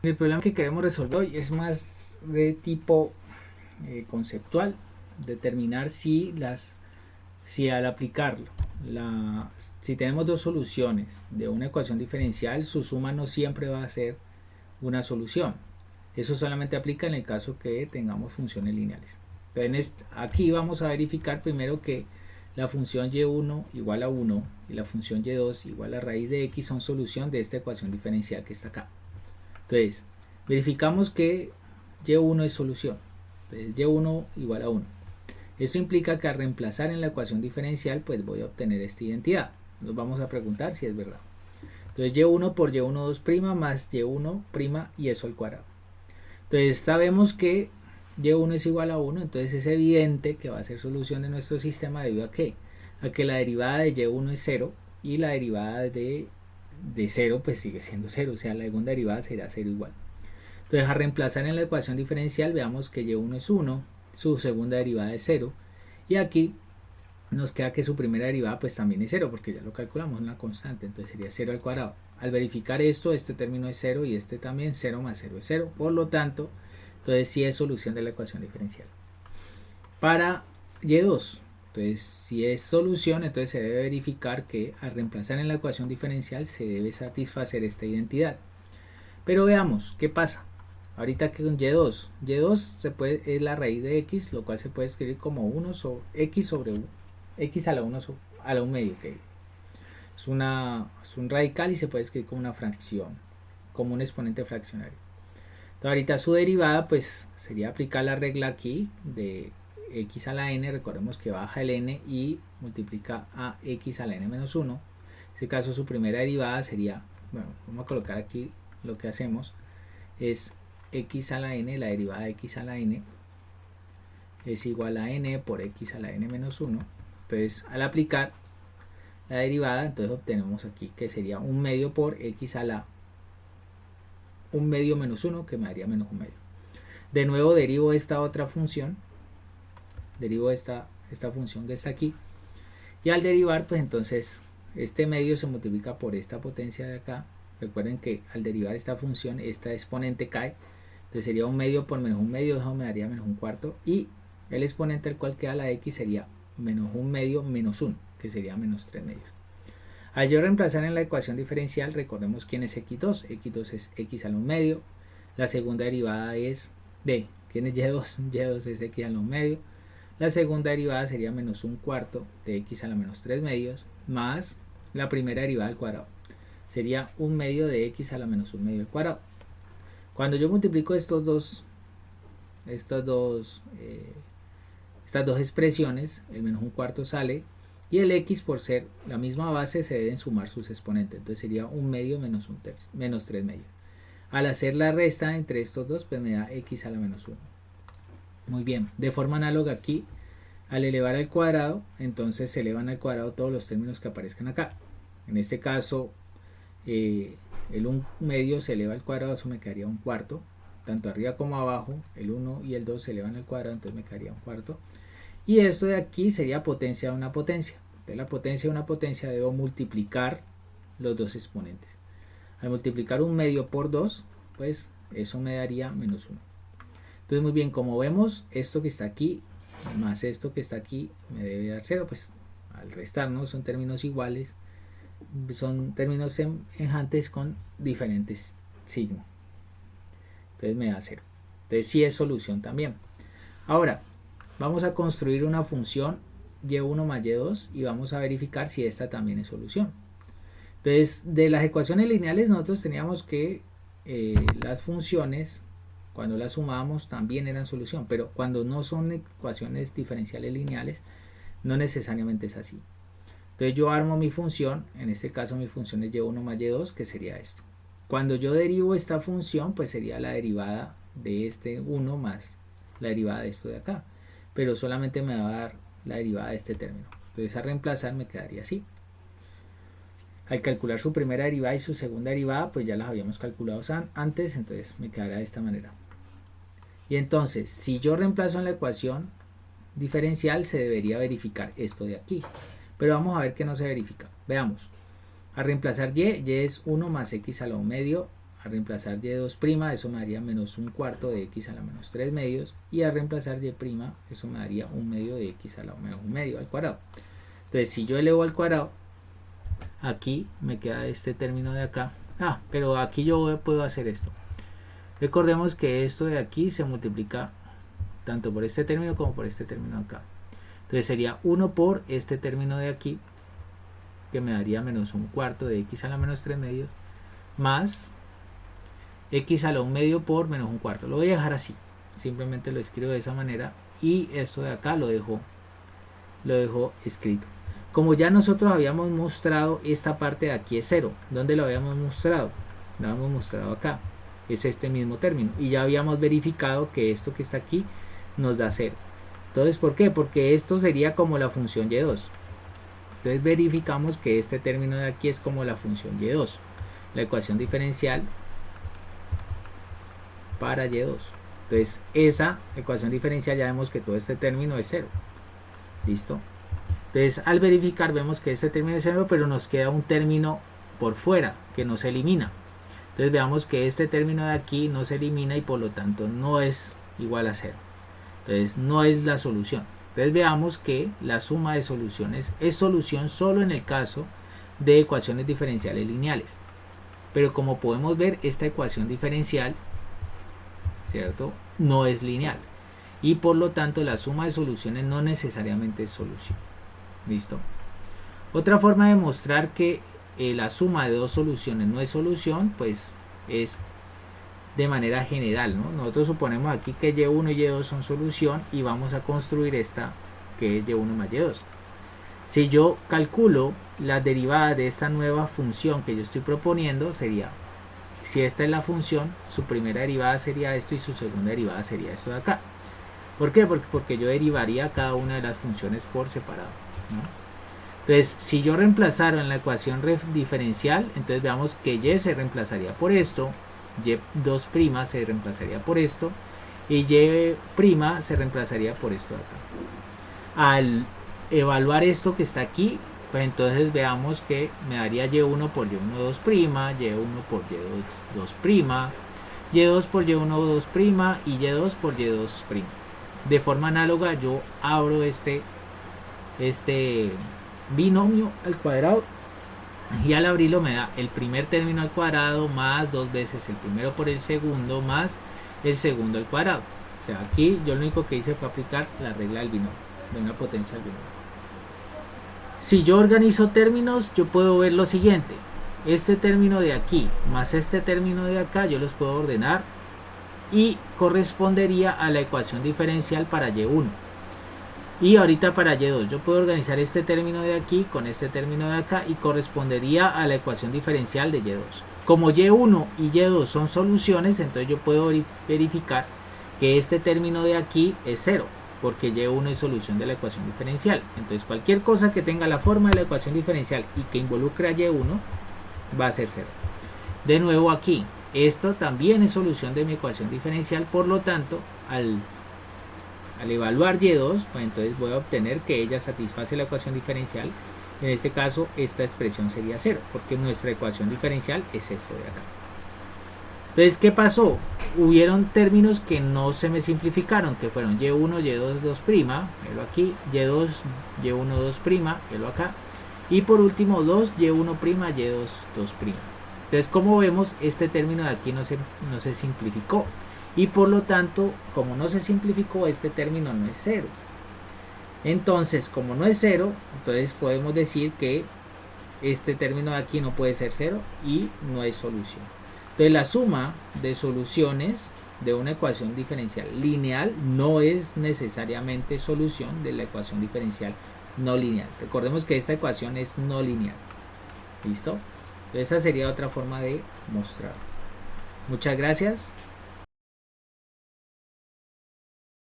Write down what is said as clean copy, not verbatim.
El problema que queremos resolver hoy es más de tipo conceptual, determinar si al aplicarlo, si tenemos dos soluciones de una ecuación diferencial, su suma no siempre va a ser una solución. Eso solamente aplica en el caso que tengamos funciones lineales. Entonces, aquí vamos a verificar primero que la función y1 igual a 1 y la función y2 igual a raíz de x son solución de esta ecuación diferencial que está acá. Entonces, verificamos que y1 es solución. Entonces, y1 igual a 1. Esto implica que al reemplazar en la ecuación diferencial, pues voy a obtener esta identidad. Nos vamos a preguntar si es verdad. Entonces, y1 por y1 2' más y1' y eso al cuadrado. Entonces, sabemos que y1 es igual a 1, entonces es evidente que va a ser solución de nuestro sistema debido a que la derivada de y1 es 0 y la derivada de 0 pues sigue siendo 0, o sea la segunda derivada será 0 igual. Entonces, a reemplazar en la ecuación diferencial, veamos que y1 es 1, su segunda derivada es 0 y aquí nos queda que su primera derivada pues también es 0 porque ya lo calculamos en una constante, entonces sería 0 al cuadrado. Al verificar esto, este término es 0 y este también, 0 más 0 es 0, por lo tanto, entonces sí es solución de la ecuación diferencial. Para y2, entonces si es solución, entonces se debe verificar que al reemplazar en la ecuación diferencial se debe satisfacer esta identidad. Pero veamos qué pasa. Ahorita que con y2 es la raíz de x, lo cual se puede escribir como 1 sobre x sobre x a la 1 a la 1 medio, que es un radical y se puede escribir como una fracción, como un exponente fraccionario. Entonces, ahorita su derivada pues sería aplicar la regla aquí de x a la n. Recordemos que baja el n y multiplica a x a la n menos 1. En este caso su primera derivada sería, bueno, vamos a colocar aquí lo que hacemos es x a la n, la derivada de x a la n es igual a n por x a la n menos 1. Entonces, al aplicar la derivada, entonces obtenemos aquí que sería 1 medio por x a la 1 medio menos 1, que me daría menos 1 medio. De nuevo derivo esta otra función, derivo esta función que está aquí, y al derivar, pues entonces este medio se multiplica por esta potencia de acá. Recuerden que al derivar esta función, esta exponente cae, entonces sería 1 medio por menos 1 medio, eso me daría menos 1 cuarto, y el exponente al cual queda la x sería menos 1 medio menos 1, que sería menos 3 medios. Al yo reemplazar en la ecuación diferencial, recordemos quién es x2. x2 es x a la 1 medio. La segunda derivada es de, ¿quién es y2? y2 es x a la 1 medio. La segunda derivada sería menos 1 cuarto de x a la menos 3 medios, más la primera derivada al cuadrado. Sería 1 medio de x a la menos 1 medio al cuadrado. Cuando yo multiplico estas dos expresiones, el menos 1 cuarto sale y el x, por ser la misma base, se deben sumar sus exponentes. Entonces sería 1 medio menos 3 medios. Al hacer la resta entre estos dos, pues me da x a la menos 1. Muy bien, de forma análoga aquí, al elevar al cuadrado, entonces se elevan al cuadrado todos los términos que aparezcan acá. En este caso, el 1 medio se eleva al cuadrado, eso me quedaría 1 cuarto. Tanto arriba como abajo, el 1 y el 2 se elevan al cuadrado, entonces me quedaría 1 cuarto. Y esto de aquí sería potencia de una potencia. De la potencia de una potencia debo multiplicar los dos exponentes. Al multiplicar 1 medio por 2, pues eso me daría menos 1. Entonces, muy bien, como vemos, esto que está aquí más esto que está aquí me debe dar 0, pues al restarnos son términos iguales, son términos semejantes con diferentes signos. Entonces me da 0. Entonces sí es solución también. Ahora, vamos a construir una función y1 más y2 y vamos a verificar si esta también es solución. Entonces, de las ecuaciones lineales nosotros teníamos que las funciones, cuando las sumábamos, también eran solución, pero cuando no son ecuaciones diferenciales lineales, no necesariamente es así. Entonces yo armo mi función, en este caso mi función es y1 más y2, que sería esto. Cuando yo derivo esta función, pues sería la derivada de este 1 más la derivada de esto de acá, pero solamente me va a dar la derivada de este término. Entonces a reemplazar me quedaría así. Al calcular su primera derivada y su segunda derivada, pues ya las habíamos calculado antes, entonces me quedará de esta manera. Y entonces, si yo reemplazo en la ecuación diferencial, se debería verificar esto de aquí. Pero vamos a ver que no se verifica. Veamos. A reemplazar y es 1 más x a la 1 medio. al reemplazar y2', eso me daría menos un cuarto de x a la menos 3 medios, y al reemplazar y', eso me daría un medio de x a la menos un medio al cuadrado. Entonces si yo elevo al cuadrado, aquí me queda este término de acá. Pero aquí yo puedo hacer esto. Recordemos que esto de aquí se multiplica tanto por este término como por este término de acá. Entonces sería 1 por este término de aquí, que me daría menos un cuarto de x a la menos 3 medios, más x a la 1 medio por menos un cuarto. Lo voy a dejar así, simplemente lo escribo de esa manera, y esto de acá lo dejo escrito. Como ya nosotros habíamos mostrado, esta parte de aquí es 0. ¿Dónde lo habíamos mostrado? Lo habíamos mostrado acá. Es este mismo término. Y ya habíamos verificado que esto que está aquí nos da 0. Entonces, ¿por qué? Porque esto sería como la función y2. Entonces verificamos que este término de aquí es como la función y2. La ecuación diferencial para y2. Entonces, esa ecuación diferencial ya vemos que todo este término es 0. ¿Listo? Entonces al verificar vemos que este término es 0, pero nos queda un término por fuera que no se elimina. Entonces veamos que este término de aquí no se elimina y por lo tanto no es igual a 0. Entonces no es la solución. Entonces veamos que la suma de soluciones es solución solo en el caso de ecuaciones diferenciales lineales. Pero como podemos ver, esta ecuación diferencial, ¿cierto?, no es lineal. Y por lo tanto la suma de soluciones no necesariamente es solución. ¿Listo? Otra forma de mostrar que la suma de dos soluciones no es solución, pues es de manera general, ¿no? Nosotros suponemos aquí que y1 y y2 son solución y vamos a construir esta que es y1 más y2. Si yo calculo la derivada de esta nueva función que yo estoy proponiendo, sería, si esta es la función, su primera derivada sería esto y su segunda derivada sería esto de acá. ¿Por qué? Porque yo derivaría cada una de las funciones por separado, ¿no? Entonces, si yo reemplazara en la ecuación diferencial, entonces veamos que y se reemplazaría por esto, y2' se reemplazaría por esto, y y' se reemplazaría por esto de acá. Al evaluar esto que está aquí, pues entonces veamos que me daría y1 por y1 2', y1 por y2 2', y2 por y1 2' y y2 por y2'. De forma análoga yo abro este binomio al cuadrado y al abrirlo me da el primer término al cuadrado más dos veces el primero por el segundo más el segundo al cuadrado. O sea, aquí yo lo único que hice fue aplicar la regla del binomio, de una potencia al binomio. Si yo organizo términos, yo puedo ver lo siguiente: este término de aquí más este término de acá yo los puedo ordenar y correspondería a la ecuación diferencial para y1. Y ahorita para y2 yo puedo organizar este término de aquí con este término de acá y correspondería a la ecuación diferencial de y2. Como y1 y y2 son soluciones, entonces yo puedo verificar que este término de aquí es 0, porque y1 es solución de la ecuación diferencial. Entonces cualquier cosa que tenga la forma de la ecuación diferencial y que involucre a y1 va a ser 0. De nuevo aquí, esto también es solución de mi ecuación diferencial, por lo tanto, al evaluar y2, pues entonces voy a obtener que ella satisface la ecuación diferencial. En este caso, esta expresión sería 0, porque nuestra ecuación diferencial es esto de acá. Entonces, ¿qué pasó? Hubieron términos que no se me simplificaron, que fueron y1, y2, 2', velo aquí, y2, y1, 2', velo acá, y por último 2, y1', y2, 2'. Entonces, como vemos, este término de aquí no se simplificó. Y por lo tanto, como no se simplificó, este término no es 0. Entonces, como no es 0, entonces podemos decir que este término de aquí no puede ser 0 y no es solución. Entonces, la suma de soluciones de una ecuación diferencial lineal no es necesariamente solución de la ecuación diferencial no lineal. Recordemos que esta ecuación es no lineal. ¿Listo? Entonces, esa sería otra forma de mostrar. Muchas gracias.